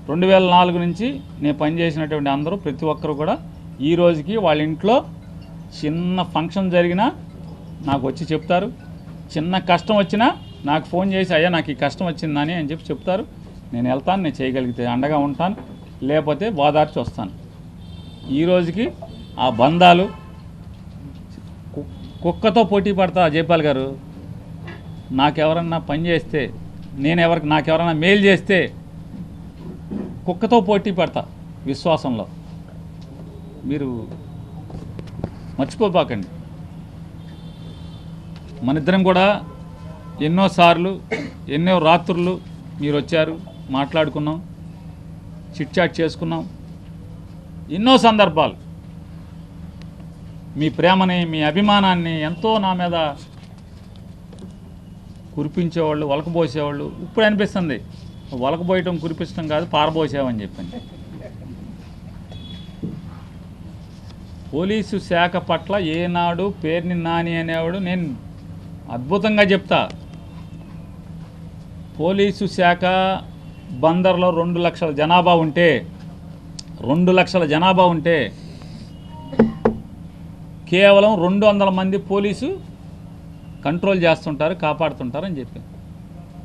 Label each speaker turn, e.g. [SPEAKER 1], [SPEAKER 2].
[SPEAKER 1] 2004 నుంచి నేను పనిచేసినటువంటి అందరూ ప్రతి ఒక్కరు కూడా ఈ రోజుకి వాళ్ళ ఇంట్లో చిన్న ఫంక్షన్ జరిగినా నాకు వచ్చి చెప్తారు. చిన్న కష్టం వచ్చినా నాకు ఫోన్ చేసి అయ్యా నాకు ఈ కష్టం వచ్చిందని అని చెప్పి చెప్తారు. నేను వెళ్తాను, నేను చేయగలిగితే అండగా ఉంటాను, లేకపోతే ఓదార్చి వస్తాను. ఈ రోజుకి ఆ బంధాలు కుక్కతో పోటీ పడతా. జైపాల్ గారు, నాకెవరన్నా పని చేస్తే నాకెవరన్నా మేలు చేస్తే కుక్కతో పోటీ పడతా విశ్వాసంలో. మీరు మర్చిపోబాకండి. మనిద్దరం కూడా ఎన్నోసార్లు ఎన్నో రాత్రులు మీరు వచ్చారు, మాట్లాడుకున్నాం, చిట్ చాట్ చేసుకున్నాం. ఎన్నో సందర్భాలు మీ ప్రేమని, మీ అభిమానాన్ని ఎంతో నా మీద కురిపించేవాళ్ళు, వలకబోసేవాళ్ళు. ఇప్పుడు అనిపిస్తుంది వలకబోయటం కురిపించడం కాదు, పారబోసావని చెప్పండి. పోలీసు శాఖ పట్ల ఏనాడు పేర్ని నాని అనేవాడు నేను అద్భుతంగా చెప్తా. పోలీసు శాఖ బందర్లో 2 లక్షల జనాభా ఉంటే 2 లక్షల జనాభా ఉంటే కేవలం 200 మంది పోలీసు కంట్రోల్ చేస్తుంటారు, కాపాడుతుంటారు అని చెప్పి